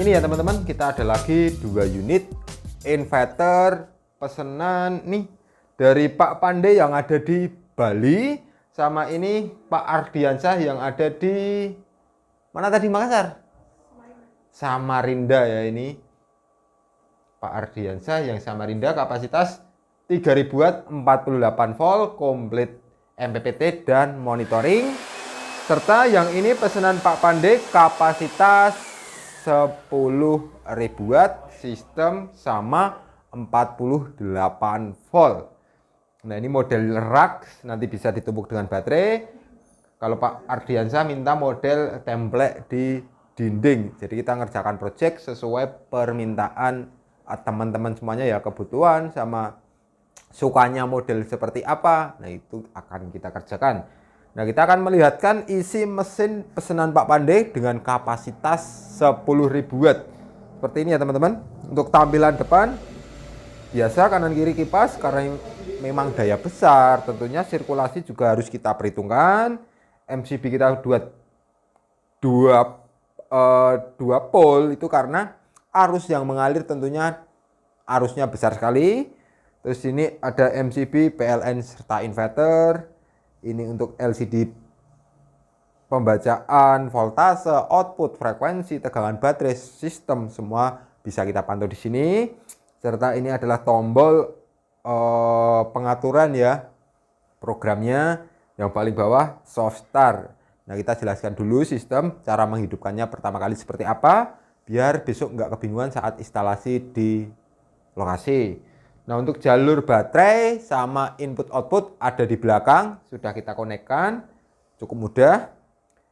ini ya teman-teman, kita ada lagi 2 unit inverter pesanan nih dari Pak Pandey yang ada di Bali, sama ini Pak Ardiansyah yang ada di mana tadi, Makassar? Samarinda ya. Ini Pak Ardiansyah yang Samarinda, kapasitas 3000 watt, 48 volt, komplit MPPT dan monitoring. Serta yang ini pesanan Pak Pandey, kapasitas 10.000 watt, sistem sama 48 volt. Nah, ini model rak, nanti bisa ditumpuk dengan baterai. Kalau Pak Ardiansyah minta model template di dinding. Jadi kita ngerjakan project sesuai permintaan teman-teman semuanya ya, kebutuhan sama sukanya model seperti apa. Nah, itu akan kita kerjakan. Nah, kita akan melihatkan isi mesin pesanan Pak Pandey dengan kapasitas 10.000 watt. Seperti ini ya teman-teman. Untuk tampilan depan biasa kanan kiri kipas, karena memang daya besar, tentunya sirkulasi juga harus kita perhitungkan. MCB kita dua pole itu karena arus yang mengalir tentunya arusnya besar sekali. Terus ini ada MCB, PLN serta inverter. Ini untuk LCD pembacaan voltase, output, frekuensi, tegangan baterai, sistem semua bisa kita pantau di sini. Serta ini adalah tombol pengaturan ya, programnya yang paling bawah soft start. Nah, kita jelaskan dulu sistem cara menghidupkannya pertama kali seperti apa, biar besok nggak kebingungan saat instalasi di lokasi. Nah, untuk jalur baterai sama input output ada di belakang, sudah kita konekkan, cukup mudah.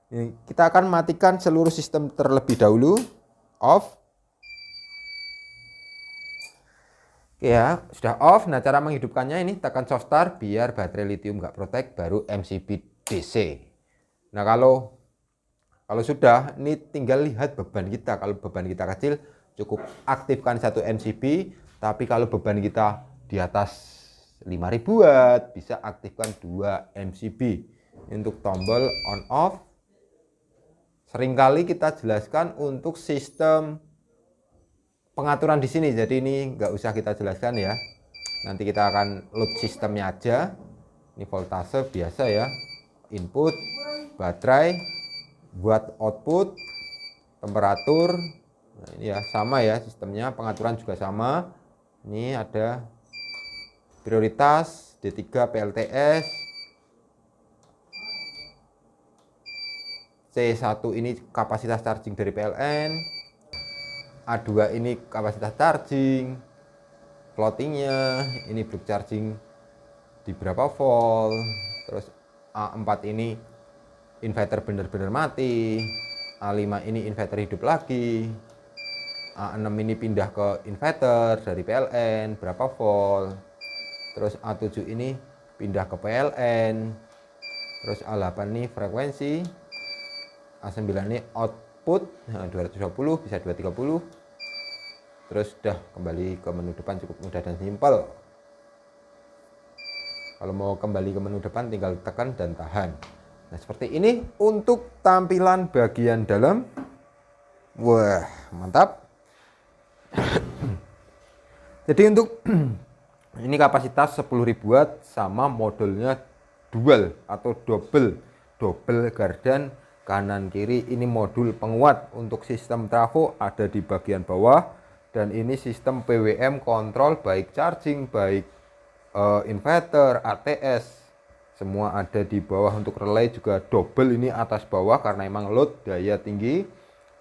Ini kita akan matikan seluruh sistem terlebih dahulu, off. Oke ya, sudah off. Nah, cara menghidupkannya ini tekan soft start biar baterai lithium nggak protek, baru MCB DC. Nah, kalau sudah, ini tinggal lihat beban kita. Kalau beban kita kecil, cukup aktifkan satu MCB. Tapi kalau beban kita di atas 5.000 watt, bisa aktifkan 2 MCB. Untuk tombol on off, seringkali kita jelaskan untuk sistem pengaturan di sini, jadi ini nggak usah kita jelaskan ya. Nanti kita akan load sistemnya aja. Ini voltase biasa ya, input, baterai, buat output, temperatur. Nah, ini ya sama ya sistemnya, pengaturan juga sama. Ini ada prioritas, D3 PLTS, C1 ini kapasitas charging dari PLN, A2 ini kapasitas charging, floatingnya, ini block charging di berapa volt, terus A4 ini inverter benar-benar mati, A5 ini inverter hidup lagi, A6 ini pindah ke inverter dari PLN berapa volt, terus A7 ini pindah ke PLN, terus A8 ini frekuensi, A9 ini output, nah 220 bisa 230. Terus udah kembali ke menu depan, cukup mudah dan simpel. Kalau mau kembali ke menu depan tinggal tekan dan tahan. Nah, seperti ini untuk tampilan bagian dalam. Wah, mantap. Jadi untuk ini kapasitas 10.000 watt sama modelnya dual atau double gardan kanan kiri. Ini modul penguat. Untuk sistem trafo ada di bagian bawah, dan ini sistem PWM kontrol baik charging, baik inverter, ATS, semua ada di bawah. Untuk relay juga double, ini atas bawah karena emang load daya tinggi.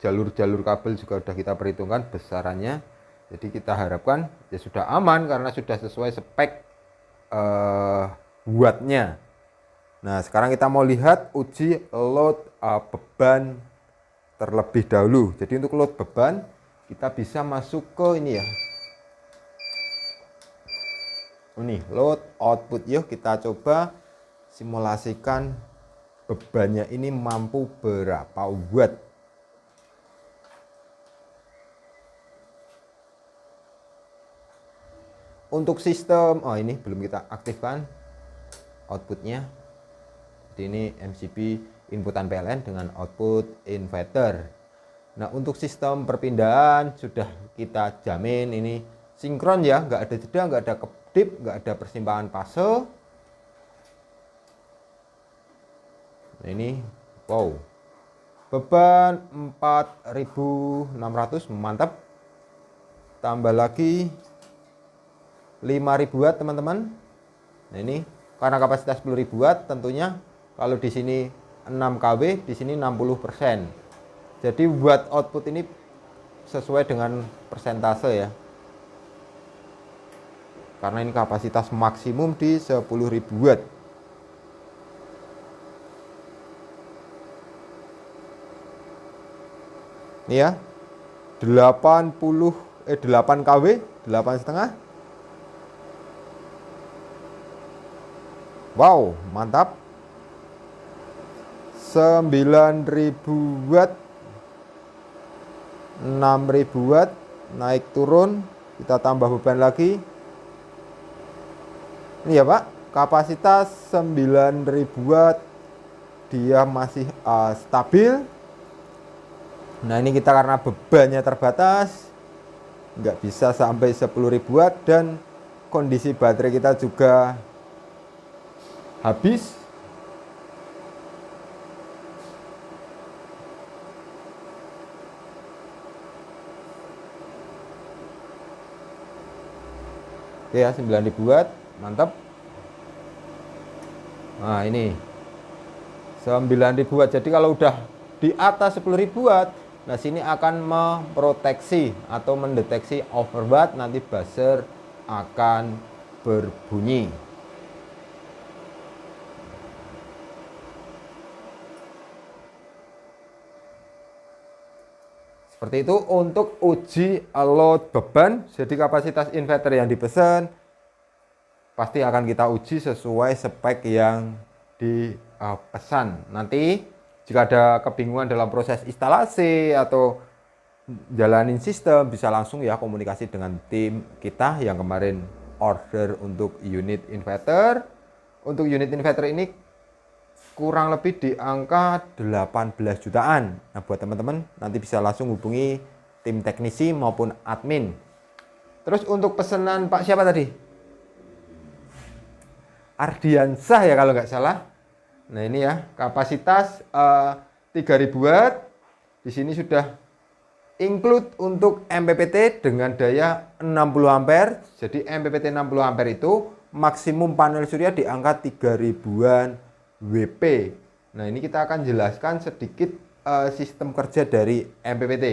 Jalur-jalur kabel juga sudah kita perhitungkan besarannya, jadi kita harapkan ya sudah aman karena sudah sesuai spek wattnya. Nah, sekarang kita mau lihat uji load beban terlebih dahulu. Jadi untuk load beban kita bisa masuk ke ini ya, ini load output. Yuk kita coba simulasikan bebannya ini mampu berapa watt. Untuk sistem, oh ini belum kita aktifkan outputnya. Jadi ini MCB inputan PLN dengan output inverter. Nah, untuk sistem perpindahan sudah kita jamin ini sinkron ya, nggak ada jeda, nggak ada kedip, nggak ada persimpangan fase. Nah, ini wow, beban 4.600, mantap. Tambah lagi 5.000 watt teman-teman. Nah, ini karena kapasitas 10.000 watt, tentunya kalau di sini 6 kW, di sini 60%. Jadi buat output ini sesuai dengan persentase ya. Karena ini kapasitas maksimum di 10.000 watt. Ini ya. 8 kW, 8,5. Wow, mantap. 9.000 watt, 6.000 watt, naik turun, kita tambah beban lagi. Ini ya Pak, kapasitas 9.000 watt, dia masih stabil. Nah, ini kita karena bebannya terbatas, nggak bisa sampai 10.000 watt, dan kondisi baterai kita juga habis. Oke ya, 9.000 watt, mantap. Nah, ini 9.000 watt. Jadi kalau udah di atas 10.000 watt, nah sini akan memproteksi atau mendeteksi overwatt, nanti buzzer akan berbunyi. Seperti itu untuk uji load beban. Jadi kapasitas inverter yang dipesan pasti akan kita uji sesuai spek yang dipesan. Nanti jika ada kebingungan dalam proses instalasi atau jalanin sistem, bisa langsung ya komunikasi dengan tim kita yang kemarin order untuk unit inverter. Untuk unit inverter ini kurang lebih di angka 18 jutaan. Nah, buat teman-teman nanti bisa langsung hubungi tim teknisi maupun admin. Terus untuk pesanan Pak siapa tadi? Ardiansah ya kalau nggak salah. Nah, ini ya kapasitas 3.000 watt. Di sini sudah include untuk MPPT dengan daya 60 ampere. Jadi MPPT 60 ampere itu maksimum panel surya di angka 3000-an WP. Nah, ini kita akan jelaskan sedikit sistem kerja dari MPPT.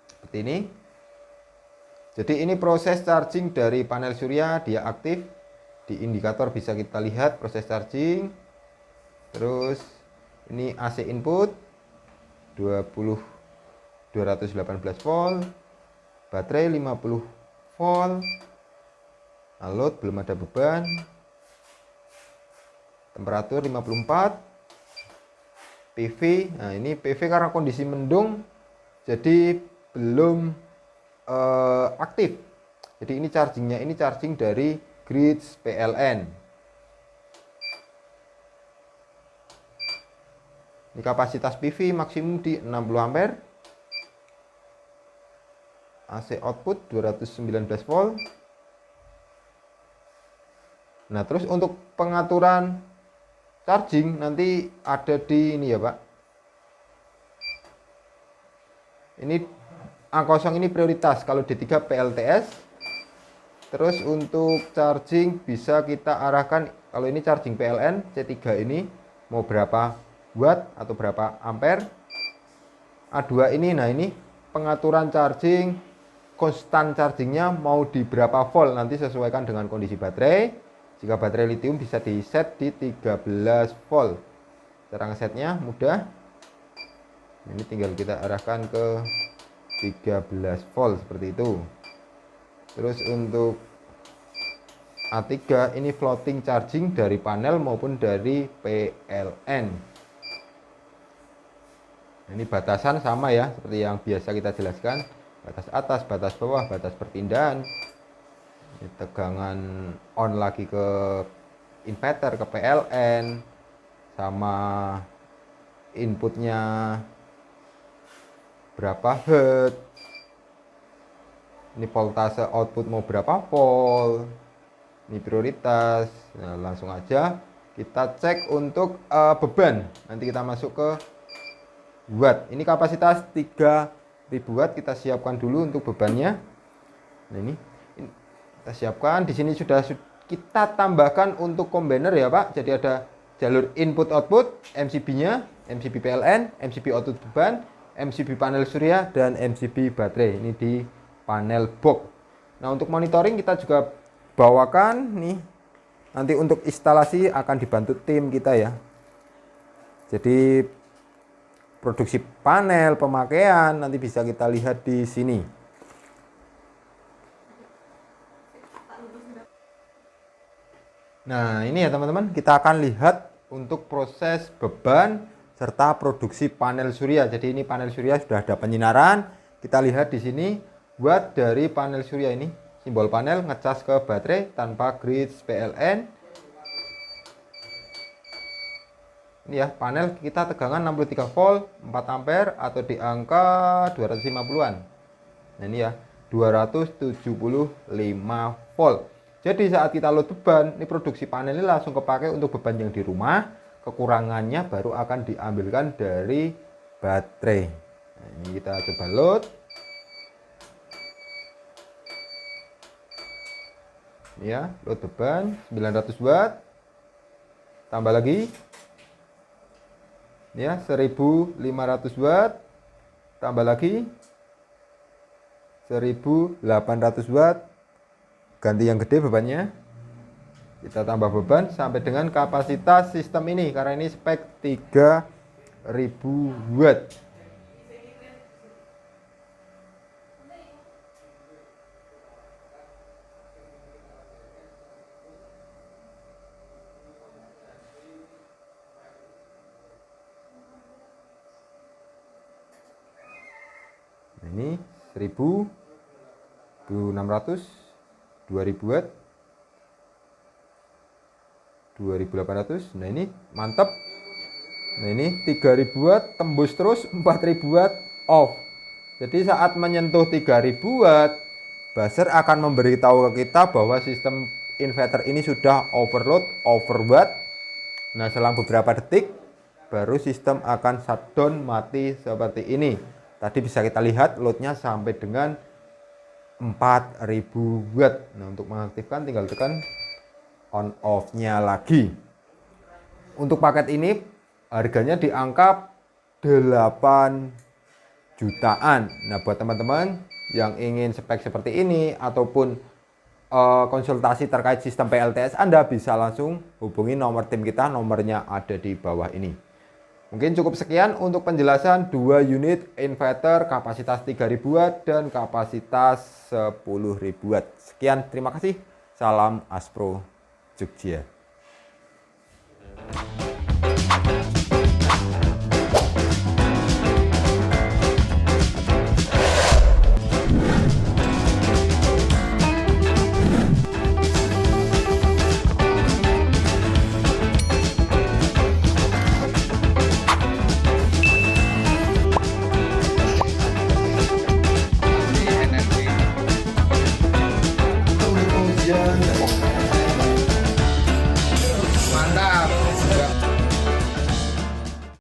Seperti ini. Jadi ini proses charging dari panel surya, dia aktif. Di indikator bisa kita lihat proses charging. Terus ini AC input 218 volt, baterai 50 volt, load belum ada beban, temperatur 54, PV. Nah, ini PV karena kondisi mendung jadi belum aktif. Jadi ini chargingnya, ini charging dari Grids PLN. Ini kapasitas PV maksimum di 60 ampere. AC output 219 volt. Nah, terus untuk pengaturan charging nanti ada di ini ya Pak. Ini A0 ini prioritas, kalau D3 PLTS. Terus untuk charging bisa kita arahkan, kalau ini charging PLN C3 ini mau berapa watt atau berapa ampere. A2 ini, nah ini pengaturan charging, konstan chargingnya mau di berapa volt, nanti sesuaikan dengan kondisi baterai. Jika baterai lithium bisa di set di 13 volt. Cara ngesetnya mudah. Ini tinggal kita arahkan ke 13 volt seperti itu. Terus untuk A3 ini floating charging dari panel maupun dari PLN. Ini batasan sama ya, seperti yang biasa kita jelaskan. Batas atas, batas bawah, batas perpindahan. Ini tegangan on lagi ke inverter, ke PLN. Sama inputnya berapa hertz, ini voltase output mau berapa volt, ini prioritas. Nah, langsung aja kita cek untuk beban. Nanti kita masuk ke watt. Ini kapasitas 3000 watt, kita siapkan dulu untuk bebannya. Nah, ini kita siapkan. Di sini sudah kita tambahkan untuk combiner ya Pak. Jadi ada jalur input output, MCB-nya, MCB PLN, MCB output beban, MCB panel surya, dan MCB baterai. Ini di panel box. Nah, untuk monitoring kita juga bawakan nih. Nanti untuk instalasi akan dibantu tim kita ya. Jadi produksi panel, pemakaian nanti bisa kita lihat di sini. Nah, ini ya teman-teman, kita akan lihat untuk proses beban serta produksi panel surya. Jadi ini panel surya sudah ada penyinaran. Kita lihat di sini watt dari panel surya ini. Simbol panel ngecas ke baterai tanpa grid PLN. Ini ya, panel kita tegangan 63 volt, 4 ampere atau di angka 250-an. Nah, ini ya, 275 volt. Jadi saat kita load beban, ini produksi panel ini langsung kepake untuk beban yang di rumah. Kekurangannya baru akan diambilkan dari baterai. Nah, ini kita coba load. Ini ya, load beban 900 watt. Tambah lagi. Ini ya, 1500 watt. Tambah lagi 1800 watt. Ganti yang gede bebannya, kita tambah beban sampai dengan kapasitas sistem ini, karena ini spek 3000 watt. Nah, ini 1000, 1600, 2000 watt, 2800. Nah, ini mantap. Nah, ini 3000 watt tembus terus, 4000 watt off. Jadi saat menyentuh 3000 watt, buzzer akan memberitahu ke kita bahwa sistem inverter ini sudah overload, overwatt. Nah, selang beberapa detik baru sistem akan shutdown, mati seperti ini. Tadi bisa kita lihat loadnya sampai dengan 4000 watt. Nah, untuk mengaktifkan tinggal tekan on off-nya lagi. Untuk paket ini harganya di angka 8 jutaan. Nah, buat teman-teman yang ingin spek seperti ini ataupun konsultasi terkait sistem PLTS, Anda bisa langsung hubungi nomor tim kita, nomornya ada di bawah ini. Mungkin cukup sekian untuk penjelasan 2 unit inverter kapasitas 3000 watt dan kapasitas 10.000 watt. Sekian, terima kasih. Salam Aspro Jogja.